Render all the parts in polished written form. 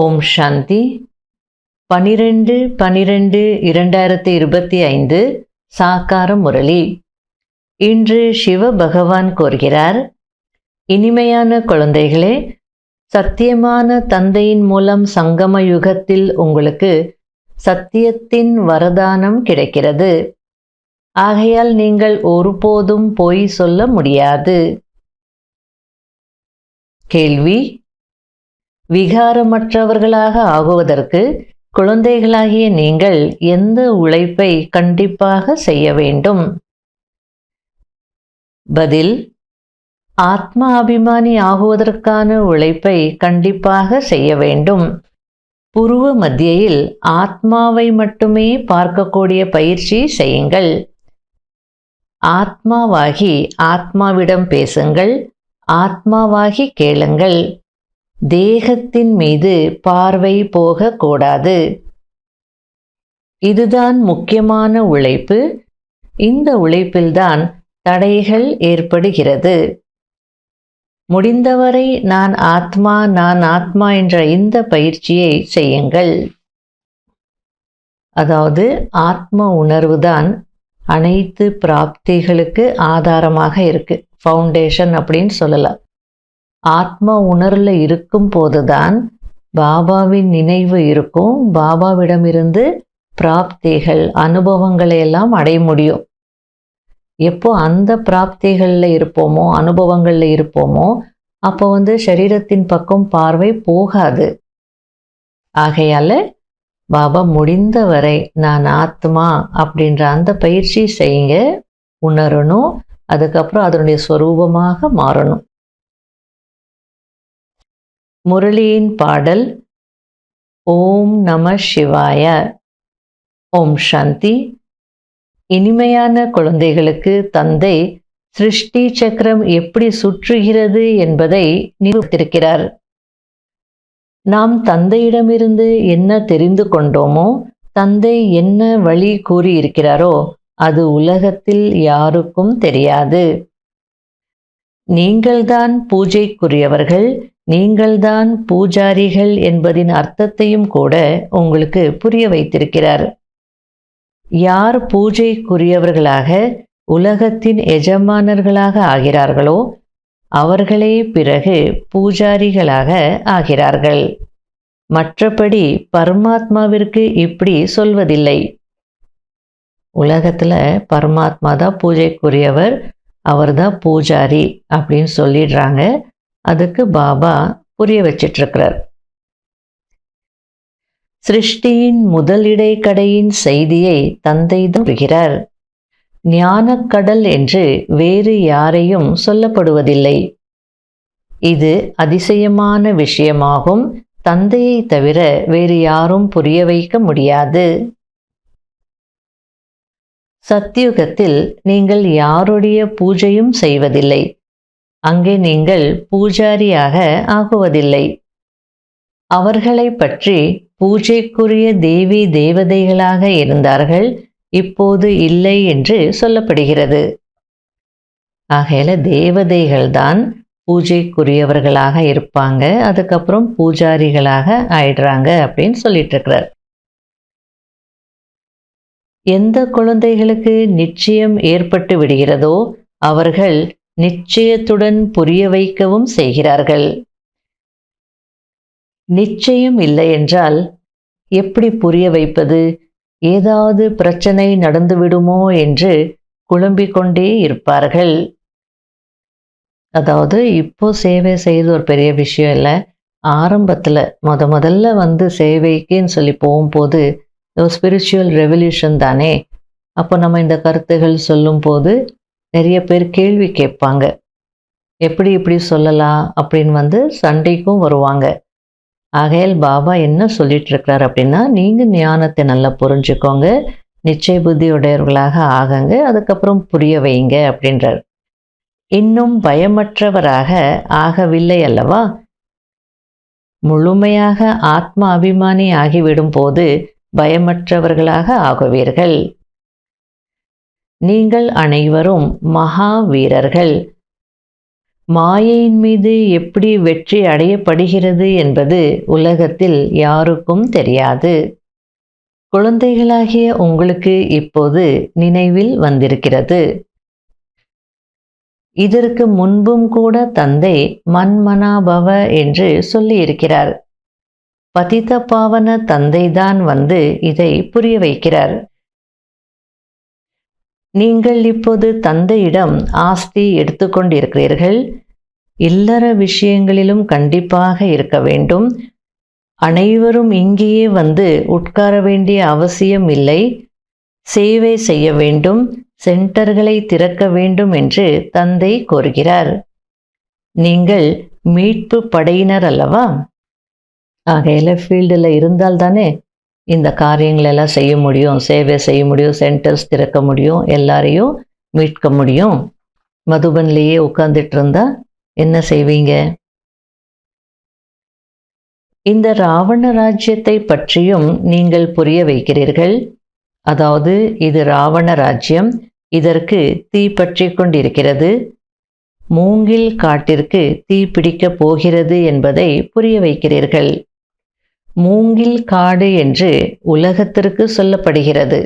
ஓம் சாந்தி 12/12/2025 சாக்கார முரளி. இன்று சிவ பகவான் கூறுகிறார், இனிமையான குழந்தைகளே, சத்தியமான தந்தையின் மூலம் சங்கம யுகத்தில் உங்களுக்கு சத்தியத்தின் வரதானம் கிடைக்கிறது. ஆகையால் நீங்கள் ஒருபோதும் பொய் சொல்ல முடியாது. கேள்வி: விகாரமற்றவர்களாக ஆகுவதற்கு குழந்தைகளாகிய நீங்கள் எந்த உழைப்பை கண்டிப்பாக செய்ய வேண்டும்? பதில்: ஆத்மா அபிமானி ஆகுவதற்கான உழைப்பை கண்டிப்பாக செய்ய வேண்டும். புருவ மத்தியில் ஆத்மாவை மட்டுமே பார்க்கக்கூடிய பயிற்சி செய்யுங்கள். ஆத்மாவாகி ஆத்மாவிடம் பேசுங்கள், ஆத்மாவாகி கேளுங்கள். தேகத்தின் மீது பார்வை போகக்கூடாது. இதுதான் முக்கியமான உழைப்பு. இந்த உழைப்பில்தான் தடைகள் ஏற்படுகிறது. முடிந்தவரை நான் ஆத்மா நான் ஆத்மா என்ற இந்த பயிற்சியை செய்யுங்கள். அதாவது ஆத்ம உணர்வுதான் அனைத்து பிராப்திகளுக்கு ஆதாரமாக இருக்கு. ஃபவுண்டேஷன் அப்படின்னு சொல்லலாம். ஆத்ம உணர்வில் இருக்கும் போதுதான் பாபாவின் நினைவு இருக்கும். பாபாவிடமிருந்து பிராப்திகள் அனுபவங்களை எல்லாம் அடைய முடியும். எப்போ அந்த பிராப்திகளில் இருப்போமோ, அனுபவங்களில் இருப்போமோ, அப்போ சரீரத்தின் பக்கம் பார்வை போகாது. ஆகையால பாபா முடிந்தவரை நான் ஆத்மா அப்படின்ற அந்த பயிற்சி செய்யுங்க, உணரணும். அதுக்கப்புறம் அதனுடைய ஸ்வரூபமாக மாறணும். முரளியின் பாடல்: ஓம் நம சிவாய. ஓம் சாந்தி. இனிமையான குழந்தைகளுக்கு தந்தை சிருஷ்டி சக்கரம் எப்படி சுற்றுகிறது என்பதை நிரூபித்திருக்கிறார். நாம் தந்தையிடமிருந்து என்ன தெரிந்து கொண்டோமோ, தந்தை என்ன வழி கூறியிருக்கிறாரோ அது உலகத்தில் யாருக்கும் தெரியாது. நீங்கள்தான் பூஜைக்குரியவர்கள், நீங்கள்தான் பூஜாரிகள் என்பதின் அர்த்தத்தையும் கூட உங்களுக்கு புரிய வைத்திருக்கிறார். யார் பூஜைக்குரியவர்களாக உலகத்தின் எஜமானர்களாக ஆகிறார்களோ அவர்களே பிறகு பூஜாரிகளாக ஆகிறார்கள். மற்றபடி பரமாத்மாவிற்கு இப்படி சொல்வதில்லை. உலகத்துல பரமாத்மா தான் பூஜைக்குரியவர், அவர்தான் பூஜாரி அப்படின்னு சொல்லிடுறாங்க. அதுக்கு பாபா புரிய வச்சிட்ருக்கிறார். சிருஷ்டியின் முதல் இடைக்கடையின் செய்தியை தந்தை தான் கூறுகிறார். ஞானக்கடல் என்று வேறு யாரையும் சொல்லப்படுவதில்லை. இது அதிசயமான விஷயமாகும். தந்தையை தவிர வேறு யாரும் புரிய வைக்க முடியாது. சத்யுகத்தில் நீங்கள் யாருடைய பூஜையும் செய்வதில்லை. அங்கே நீங்கள் பூஜாரியாக ஆகுவதில்லை. அவர்களை பற்றி பூஜைக்குரிய தேவி தேவதைகளாக இருந்தார்கள், இப்போது இல்லை என்று சொல்லப்படுகிறது. ஆகையில தேவதைகள்தான் பூஜைக்குரியவர்களாக இருப்பாங்க, அதுக்கப்புறம் பூஜாரிகளாக ஆயிடுறாங்க அப்படின்னு சொல்லிட்டு இருக்கிறார். எந்த குழந்தைகளுக்கு நிச்சயம் ஏற்பட்டு விடுகிறதோ அவர்கள் நிச்சயத்துடன் புரிய வைக்கவும் செய்கிறார்கள். நிச்சயம் இல்லை என்றால் எப்படி புரிய வைப்பது? ஏதாவது பிரச்சனை நடந்துவிடுமோ என்று குழம்பிக் கொண்டே இருப்பார்கள். அதாவது இப்போ சேவை செய்து ஒரு பெரிய விஷயம் இல்லை. ஆரம்பத்தில் முதல்ல சேவைக்குன்னு சொல்லி போகும்போது ஸ்பிரிச்சுவல் ரெவல்யூஷன் தானே. அப்போ நம்ம இந்த கருத்துகள் சொல்லும் போது நிறைய பேர் கேள்வி கேட்பாங்க. எப்படி இப்படி சொல்லலாம் அப்படின்னு சண்டைக்கும் வருவாங்க. ஆகையால் பாபா என்ன சொல்லிட்டு இருக்கிறார் அப்படின்னா, நீங்கள் ஞானத்தை நல்லா புரிஞ்சுக்கோங்க, நிச்சய புத்தியுடையவர்களாக ஆகுங்க, அதுக்கப்புறம் புரிய வைங்க அப்படின்றார். இன்னும் பயமற்றவராக ஆகவில்லை அல்லவா? முழுமையாக ஆத்ம அபிமானி ஆகிவிடும் போது பயமற்றவர்களாக ஆகுவீர்கள். நீங்கள் அனைவரும் மகா வீரர்கள். மாயையின் மீது எப்படி வெற்றி அடையப்படுகிறது என்பது உலகத்தில் யாருக்கும் தெரியாது. குழந்தைகளாகிய உங்களுக்கு இப்போது நினைவில் வந்திருக்கிறது. இதற்கு முன்பும் கூட தந்தை மன்மனாபவ என்று சொல்லியிருக்கிறார். பதித பாவன தந்தைதான் வந்து இதை புரிய வைக்கிறார். நீங்கள் இப்போது தந்தையிடம் ஆஸ்தி எடுத்துக்கொண்டிருக்கிறீர்கள். இல்லற விஷயங்களிலும் கண்டிப்பாக இருக்க வேண்டும். அனைவரும் இங்கேயே வந்து உட்கார வேண்டிய அவசியம் இல்லை. சேவை செய்ய வேண்டும், சென்டர்களை திறக்க வேண்டும் என்று தந்தை கோருகிறார். நீங்கள் மீட்பு படையினர் அல்லவா? ஆகையில ஃபீல்டில் இருந்தால் தானே இந்த காரியங்களெல்லாம் செய்ய முடியும், சேவை செய்ய முடியும், சென்டர்ஸ் திறக்க முடியும், எல்லாரையும் மீட்க முடியும். மதுபன்லேயே உட்கார்ந்துட்டு இருந்தா என்ன செய்வீங்க? இந்த ராவண ராஜ்யத்தை பற்றியும் நீங்கள் புரிய வைக்கிறீர்கள். அதாவது இது ராவண ராஜ்யம், இதற்கு தீ பற்றி கொண்டிருக்கிறது. மூங்கில் காட்டிற்கு தீ பிடிக்கப் போகிறது என்பதை புரிய வைக்கிறீர்கள். மூங்கில் காடு என்று உலகத்திற்கு சொல்லப்படுகிறது.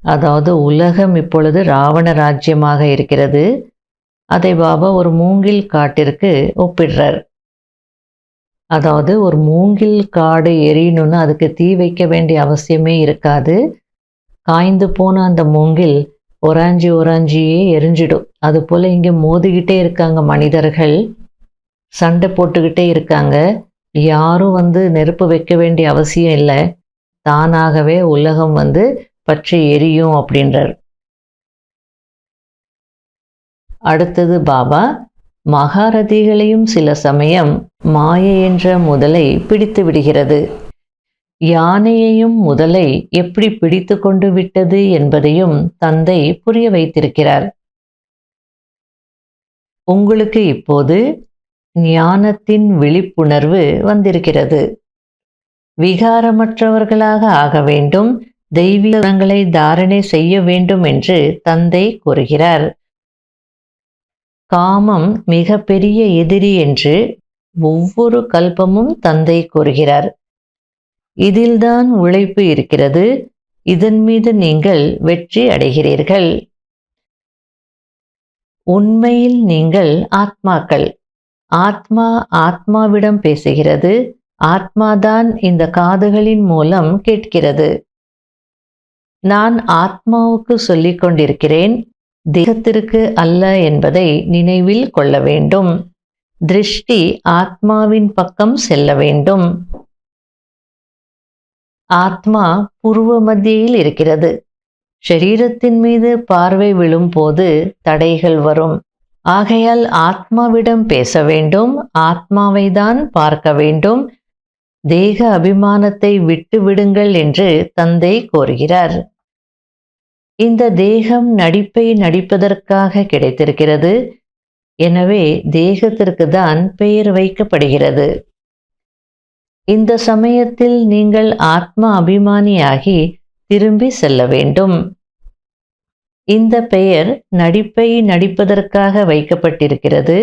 அதாவது உலகம் இப்பொழுது ராவண ராஜ்யமாக இருக்கிறது. அதை பாபா ஒரு மூங்கில் காட்டிற்கு ஒப்பிடுறார். அதாவது ஒரு மூங்கில் காடு எரியணும்னு அதுக்கு தீ வைக்க வேண்டிய அவசியமே இருக்காது. காய்ந்து போன அந்த மூங்கில் ஒராஞ்சியே எரிஞ்சிடும். அதுபோல் இங்கே மோதிக்கிட்டே இருக்காங்க மனிதர்கள், சண்டை போட்டுக்கிட்டே இருக்காங்க. யாரும் வந்து நெருப்பு வைக்க வேண்டிய அவசியம் இல்லை, தானாகவே உலகம் வந்து பற்றி எரியும் அப்படின்றார். அடுத்தது பாபா மகாரதிகளையும் சில சமயம் மாயை என்ற முதலை பிடித்து விடுகிறது. யானையையும் முதலை எப்படி பிடித்து கொண்டு விட்டது என்பதையும் தந்தை புரிய வைத்திருக்கிறார். உங்களுக்கு இப்போது ஞானத்தின் விழிப்புணர்வு வந்திருக்கிறது. விகாரமற்றவர்களாக ஆக வேண்டும், தெய்வீக குணங்களை தாரணை செய்ய வேண்டும் என்று தந்தை கூறுகிறார். காமம் மிக பெரிய எதிரி என்று ஒவ்வொரு கல்பமும் தந்தை கூறுகிறார். இதில்தான் உழைப்பு இருக்கிறது. இதன் மீது நீங்கள் வெற்றி அடைகிறீர்கள். உண்மையில் நீங்கள் ஆத்மாக்கள். ஆத்மா ஆத்மாவிடம் பேசுகிறது. ஆத்மாதான் இந்த காதுகளின் மூலம் கேட்கிறது. நான் ஆத்மாவுக்கு சொல்லிக் கொண்டிருக்கிறேன், தேகத்திற்கு அல்ல என்பதை நினைவில் கொள்ள வேண்டும். திருஷ்டி ஆத்மாவின் பக்கம் செல்ல வேண்டும். ஆத்மா பூர்வ மத்தியில் இருக்கிறது. ஷரீரத்தின் மீது பார்வை விழும்போது தடைகள் வரும். ஆகையால் ஆத்மாவிடம் பேச வேண்டும், ஆத்மாவை தான் பார்க்க வேண்டும். தேக அபிமானத்தை விட்டு விடுங்கள் என்று தந்தை கோருகிறார். இந்த தேகம் நடிப்பை நடிப்பதற்காக கிடைத்திருக்கிறது. எனவே தேகத்திற்கு தான் பெயர் வைக்கப்படுகிறது. இந்த சமயத்தில் நீங்கள் ஆத்மா அபிமானியாகி திரும்பி செல்ல வேண்டும். இந்த பெயர் நடிப்பை நடிப்பதற்காக வைக்கப்பட்டிருக்கிறது.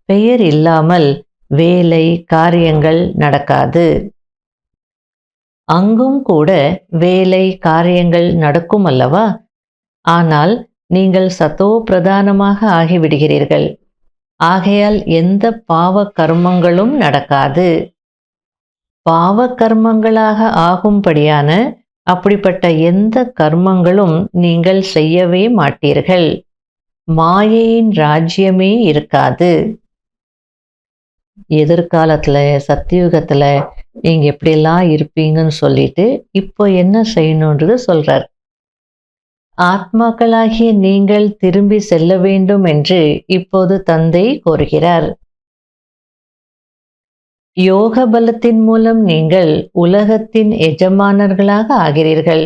பெயர் இல்லாமல் வேலை காரியங்கள் நடக்காது. அங்கும் கூட வேலை காரியங்கள் நடக்கும் அல்லவா? ஆனால் நீங்கள் சத்தோ பிரதானமாக ஆகிவிடுகிறீர்கள். ஆகையால் எந்த பாவ கர்மங்களும் நடக்காது. பாவ கர்மங்களாக ஆகும்படியான அப்படிப்பட்ட எந்த கர்மங்களும் நீங்கள் செய்யவே மாட்டீர்கள். மாயையின் ராஜ்யமே இருக்காது. எதிர்காலத்துல சத்தியுகத்துல நீங்க எப்படியெல்லாம் இருப்பீங்கன்னு சொல்லிட்டு இப்போ என்ன செய்யணுன்றது சொல்றார். ஆத்மாக்களாகிய நீங்கள் திரும்பி செல்ல வேண்டும் என்று இப்போது தந்தை கோருகிறார். யோக பலத்தின் மூலம் நீங்கள் உலகத்தின் எஜமானர்களாக ஆகிறீர்கள்.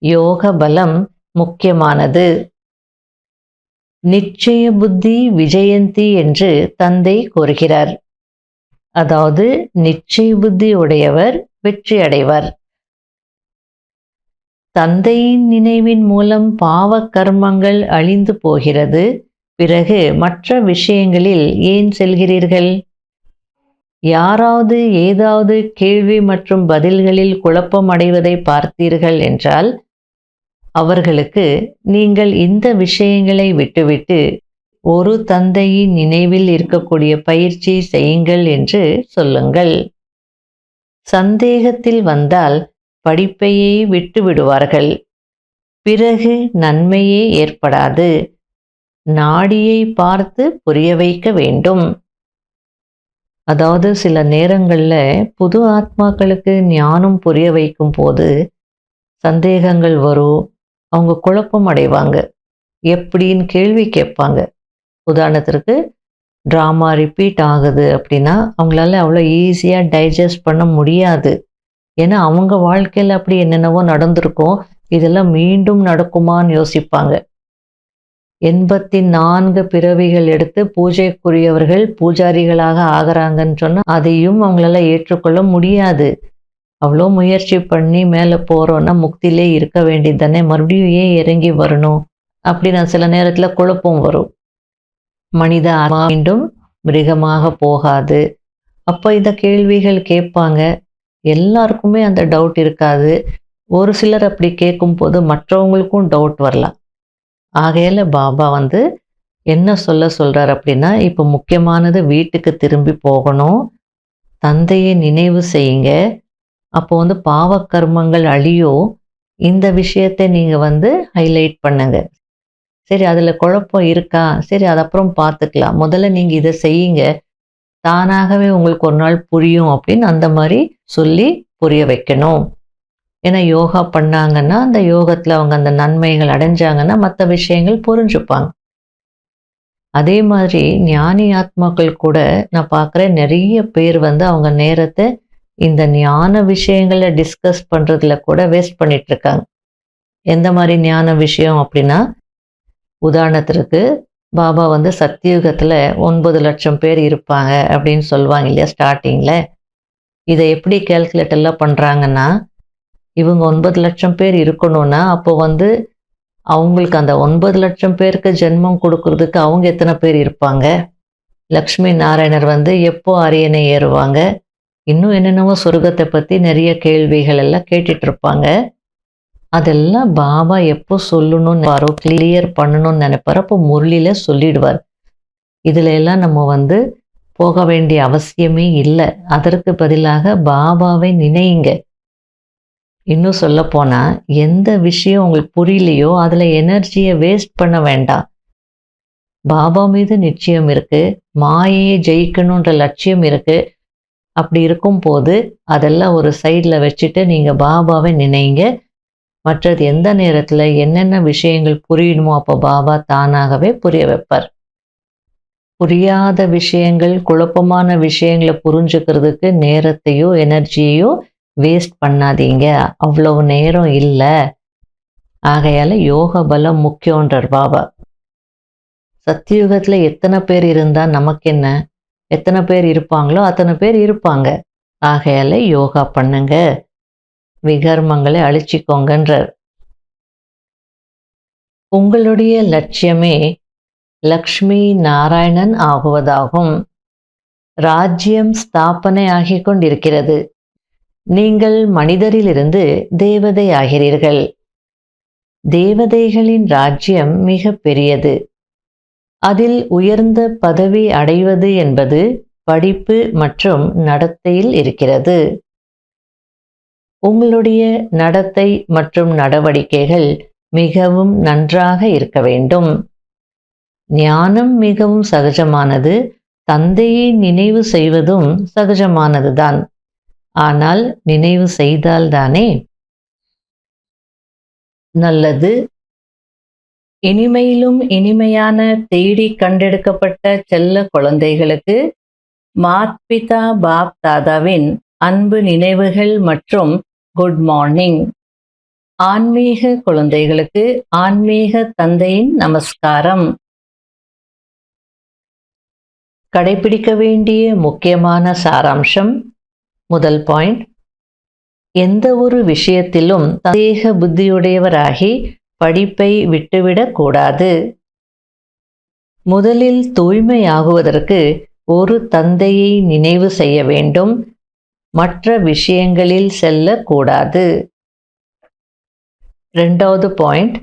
யோக பலம் முக்கியமானது. நிச்சய புத்தி விஜயந்தி என்று தந்தை கூறுகிறார். அதாவது நிச்சய புத்தி உடையவர் வெற்றி அடைவார். தந்தையின் நினைவின் மூலம் பாவ கர்மங்கள் அழிந்து போகிறது. பிறகு மற்ற விஷயங்களில் ஏன் செல்கிறீர்கள்? யாராவது ஏதாவது கேள்வி மற்றும் பதில்களில் குழப்பம் அடைவதை பார்த்தீர்கள் என்றால் அவர்களுக்கு நீங்கள் இந்த விஷயங்களை விட்டுவிட்டு ஒரு தந்தையின் நினைவில் இருக்கக்கூடிய பயிற்சி செய்யுங்கள் என்று சொல்லுங்கள். சந்தேகத்தில் வந்தால் படிப்பையே விட்டு விடுவார்கள். பிறகு நன்மையே ஏற்படாது. நாடியை பார்த்து புரிய வைக்க வேண்டும். அதாவது சில நேரங்கள்ல புது ஆத்மாக்களுக்கு ஞானம் புரிய வைக்கும் போது சந்தேகங்கள் வரும். அவங்க குழப்பம் அடைவாங்க. எப்படின்னு கேள்வி கேட்பாங்க. உதாரணத்திற்கு ட்ராமா ரிப்பீட் ஆகுது அப்படின்னா அவங்களால அவ்வளோ ஈஸியாக டைஜஸ்ட் பண்ண முடியாது. ஏன்னா அவங்க வாழ்க்கையில் அப்படி என்னென்னவோ நடந்திருக்கும். இதெல்லாம் மீண்டும் நடக்குமான்னு யோசிப்பாங்க. 84 பிறவிகள் எடுத்து பூஜைக்குரியவர்கள் பூஜாரிகளாக ஆகிறாங்கன்னு சொன்னால் அதையும் அவங்களால ஏற்றுக்கொள்ள முடியாது. அவ்வளோ முயற்சி பண்ணி மேலே போகிறோன்னா முக்தியிலே இருக்க வேண்டியது தானே, மறுபடியும் ஏன் இறங்கி வரணும் அப்படி நான் சில நேரத்தில் குழப்பம் வரும். மனித ஆத்மா மீண்டும் மிருகமாக போகாது. அப்போ இந்த கேள்விகள் கேட்பாங்க. எல்லாருக்குமே அந்த டவுட் இருக்காது. ஒரு சிலர் அப்படி கேட்கும்போது மற்றவங்களுக்கும் டவுட் வரலாம். ஆகையால பாபா என்ன சொல்றார் அப்படின்னா, இப்போ முக்கியமானது வீட்டுக்கு திரும்பி போகணும். தந்தையை நினைவு செய்யுங்க. அப்போ பாவ கர்மங்கள் அழியும். இந்த விஷயத்தை நீங்க ஹைலைட் பண்ணுங்க. சரி, அதில் குழப்பம் இருக்கா? சரி, அது அப்புறம் பார்த்துக்கலாம். முதல்ல நீங்கள் இதை செய்யுங்க. தானாகவே உங்களுக்கு ஒரு நாள் புரியும் அப்படின்னு அந்த மாதிரி சொல்லி புரிய வைக்கணும். ஏன்னா யோகா பண்ணாங்கன்னா அந்த யோகத்தில் அவங்க அந்த நன்மைகள் அடைஞ்சாங்கன்னா மற்ற விஷயங்கள் புரிஞ்சுப்பாங்க. அதே மாதிரி ஞானி ஆத்மாக்கள் கூட நான் பார்க்குறேன், நிறைய பேர் அவங்க நேரத்தை இந்த ஞான விஷயங்களை டிஸ்கஸ் பண்ணுறதுல கூட வேஸ்ட் பண்ணிட்டு இருக்காங்க. எந்த மாதிரி ஞான விஷயம் அப்படின்னா, உதாரணத்திற்கு பாபா சத்தியுகத்தில் 9 லட்சம் பேர் இருப்பாங்க அப்படின்னு சொல்லுவாங்க இல்லையா ஸ்டார்டிங்கில். இதை எப்படி கேல்குலேட் எல்லாம் பண்ணுறாங்கன்னா, இவங்க 9 லட்சம் பேர் இருக்கணும்னா அப்போ அவங்களுக்கு அந்த 9 லட்சம் பேருக்கு ஜென்மம் கொடுக்கறதுக்கு அவங்க எத்தனை பேர் இருப்பாங்க? லக்ஷ்மி நாராயணர் எப்போ அரியணை ஏறுவாங்க? இன்னும் என்னென்னவோ சொர்க்கத்தை பற்றி நிறைய கேள்விகள் எல்லாம் கேட்டுட்டு இருப்பாங்க. அதெல்லாம் பாபா எப்போ சொல்லணும்னு நினைப்பாரோ, கிளியர் பண்ணணும்னு நினைப்பாரோ அப்போ முரளியில் சொல்லிடுவார். இதில் எல்லாம் நம்ம போக வேண்டிய அவசியமே இல்லை. அதற்கு பதிலாக பாபாவை நினையுங்க. இன்னும் சொல்ல போனால் எந்த விஷயம் உங்களுக்கு புரியலையோ அதில் எனர்ஜியை வேஸ்ட் பண்ண வேண்டாம். பாபா மீது நிச்சயம் இருக்கு, மாயையை ஜெயிக்கணுன்ற லட்சியம் இருக்கு. அப்படி இருக்கும் போது அதெல்லாம் ஒரு சைடில் வச்சுட்டு நீங்கள் பாபாவை நினைங்க. மற்றது எந்த நேரத்தில் என்னென்ன விஷயங்கள் புரியணுமோ அப்போ பாபா தானாகவே புரிய வைப்பார். புரியாத விஷயங்கள், குழப்பமான விஷயங்களை புரிஞ்சுக்கிறதுக்கு நேரத்தையோ எனர்ஜியையோ வேஸ்ட் பண்ணாதீங்க. அவ்வளவு நேரம் இல்லை. ஆகையால யோக பலம் முக்கியன்றார் பாபா. சத்தியுகத்தில் எத்தனை பேர் இருந்தால் நமக்கு என்ன? எத்தனை பேர் இருப்பாங்களோ அத்தனை பேர் இருப்பாங்க. ஆகையால யோகா பண்ணுங்க, விகர்மங்களை அழிச்சிக்கோங்கன்றார். உங்களுடைய லட்சியமே லக்ஷ்மி நாராயணன் ஆகுவதாகும். ராஜ்யம் ஸ்தாபனை ஆகிக் கொண்டிருக்கிறது. நீங்கள் மனிதரிலிருந்து தேவதை ஆகிறீர்கள். தேவதைகளின் ராஜ்யம் மிக பெரியது. அதில் உயர்ந்த பதவி அடைவது என்பது படிப்பு மற்றும் நடத்தையில் இருக்கிறது. உங்களுடைய நடத்தை மற்றும் நடவடிக்கைகள் மிகவும் நன்றாக இருக்க வேண்டும். ஞானம் மிகவும் சகஜமானது. தந்தையை நினைவு செய்வதும் சகஜமானதுதான். ஆனால் நினைவு செய்தால்தானே நல்லது. இனிமையிலும் இனிமையான தேடி கண்டெடுக்கப்பட்ட செல்ல குழந்தைகளுக்கு மாத்பிதா பாப் தாதாவின் அன்பு நினைவுகள் மற்றும் குட் மார்னிங். ஆன்மீக குழந்தைகளுக்கு ஆன்மீக தந்தையின் நமஸ்காரம். கடைபிடிக்க வேண்டிய முக்கியமான சாராம்சம். முதல் பாயிண்ட், எந்த ஒரு விஷயத்திலும் சந்தேக புத்தியுடையவராகி படிப்பை விட்டுவிடக் கூடாது. முதலில் தூய்மையாகுவதற்கு ஒரு தந்தையை நினைவு செய்ய வேண்டும், மற்ற விஷயங்களில் செல்லக்கூடாது. 2வது பாயிண்ட்,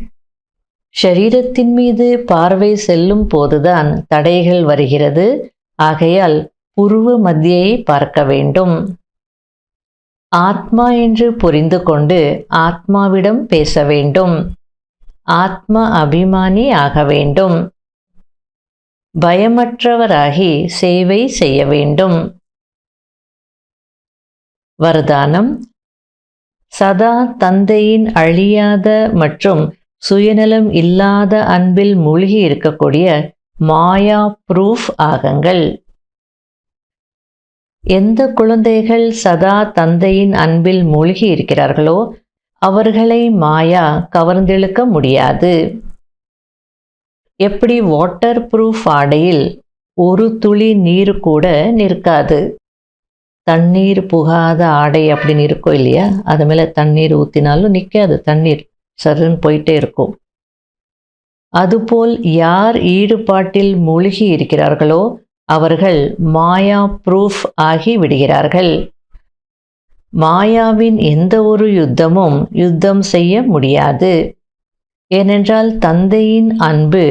ஷரீரத்தின் மீது பார்வை செல்லும் போதுதான் தடைகள் வருகிறது. ஆகையால் புருவ மத்தியை பார்க்க வேண்டும். ஆத்மா என்று புரிந்து கொண்டு ஆத்மாவிடம் பேச வேண்டும். ஆத்ம அபிமானி ஆக வேண்டும். பயமற்றவராகி சேவை செய்ய வேண்டும். வரதானம்: சதா தந்தையின் அழியாத மற்றும் சுயநலம் இல்லாத அன்பில் மூழ்கி இருக்கக்கூடிய மாயா ப்ரூஃப் ஆகுங்கள். எந்த குழந்தைகள் சதா தந்தையின் அன்பில் மூழ்கி இருக்கிறார்களோ அவர்களை மாயா கவர்ந்தெழுக்க முடியாது. எப்படி வாட்டர் ப்ரூஃப் ஆடையில் ஒரு துளி நீர் கூட நிற்காது. தண்ணீர் புகாத ஆடை அப்படின்னு இருக்கும் இல்லையா, அது மேலே தண்ணீர் ஊற்றினாலும் நிற்காது, தண்ணீர் சருன்னு போயிட்டே இருக்கும். அதுபோல் யார் ஈடுபாட்டில் மூழ்கி இருக்கிறார்களோ அவர்கள் மாயா ப்ரூஃப் ஆகி விடுகிறார்கள். மாயாவின் எந்த ஒரு யுத்தமும் யுத்தம் செய்ய முடியாது. ஏனென்றால் தந்தையின் அன்பு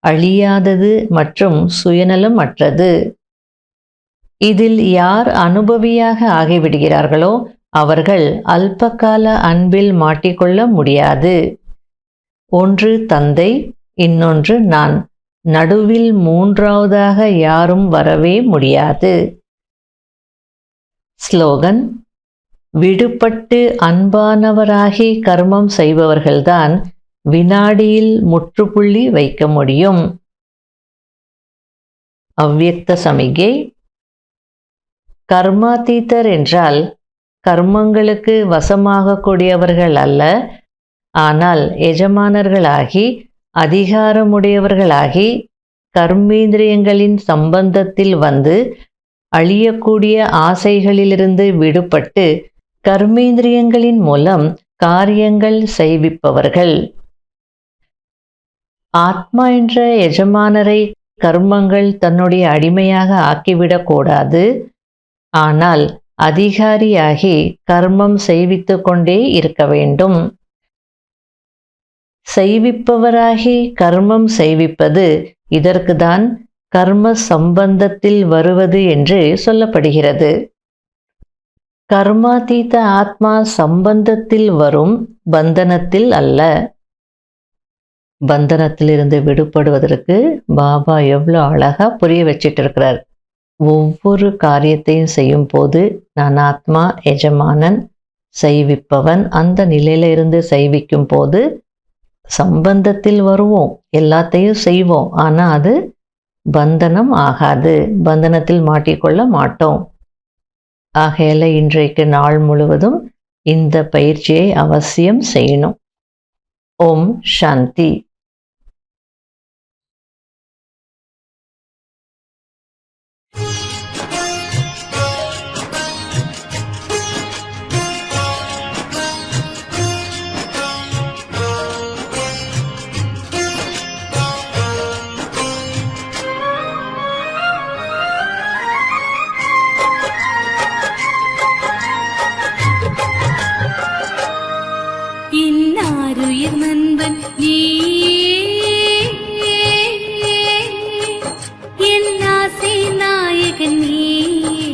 அழியாதது மற்றும் சுயநலமற்றது. இதில் யார் அனுபவியாக ஆகிவிடுகிறார்களோ அவர்கள் அல்பகால அன்பில் மாட்டிக்கொள்ள முடியாது. ஒன்று தந்தை, இன்னொன்று நான். நடுவில் மூன்றாவதாக யாரும் வரவே முடியாது. ஸ்லோகன்: விடுபட்டு அன்பானவராகி கர்மம் செய்பவர்கள்தான் வினாடியில் முற்றுப்புள்ளி வைக்க முடியும். அவ்யக்த சமிகை: கர்மாதீதர் என்றால் கர்மங்களுக்கு வசமாகக்கூடியவர்கள் அல்ல, ஆனால் எஜமானர்களாகி அதிகாரமுடையவர்களாகி கர்மேந்திரியங்களின் சம்பந்தத்தில் வந்து அழியக்கூடிய ஆசைகளிலிருந்து விடுபட்டு கர்மேந்திரியங்களின் மூலம் காரியங்கள் செய்விப்பவர்கள். ஆத்மா என்ற எஜமானரை கர்மங்கள் தன்னுடைய அடிமையாக ஆக்கிவிடக்கூடாது. ஆனால் அதிகாரியாகி கர்மம் செய்வித்து கொண்டே இருக்க வேண்டும். செய்விப்பவராகி கர்மம் செய்விப்பது இதற்குதான் கர்ம சம்பந்தத்தில் வருவது என்று சொல்லப்படுகிறது. கர்மாதீத ஆத்மா சம்பந்தத்தில் வரும், பந்தனத்தில் அல்ல. பந்தனத்திலிருந்து விடுபடுவதற்கு பாபா எவ்வளோ அழகா புரிய வச்சிட்டு இருக்கிறார். ஒவ்வொரு காரியத்தையும் செய்யும் போது நான் ஆத்மா, எஜமானன், செய்விப்பவன், அந்த நிலையில இருந்து செய்விக்கும் போது சம்பந்தத்தில் வருவோம், எல்லாத்தையும் செய்வோம். ஆனால் அது பந்தனம் ஆகாது, பந்தனத்தில் மாட்டிக்கொள்ள மாட்டோம். ஆகையால இன்றைக்கு நாள் முழுவதும் இந்த பயிற்சியை அவசியம் செய்யணும். ஓம் சாந்தி. இன்னாருயிர் நண்பன் நீயே, என் ஆசை நாயகன் நீயே,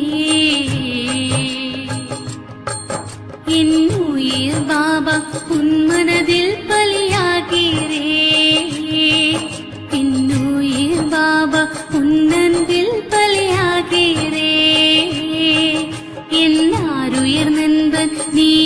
என் உயிர் பாபா உன் மனதில் பலியாகிறே, என் உயிர் பாபா உன் அன்பில் பலியாகிறே, என்னாருயிர் நண்பன் நீயே.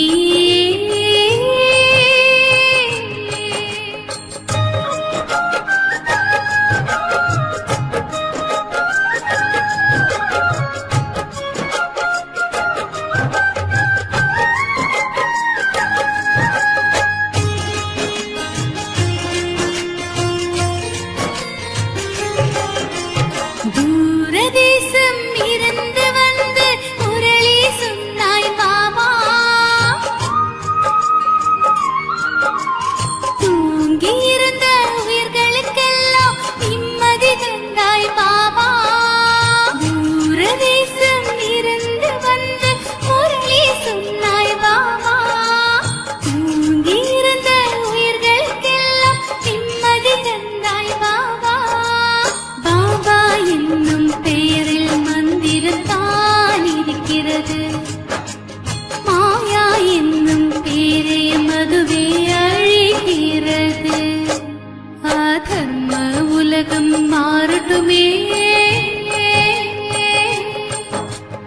பலியாகட்டுமே.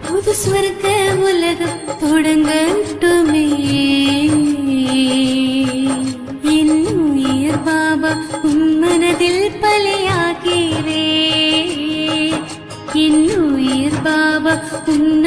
புது ஸ்வர்க்க உலகம் தொடங்கட்டுமே. என் உயிர் பாபா உன் மனதில் பலியாகிறே. என் உயிர் பாபா உன்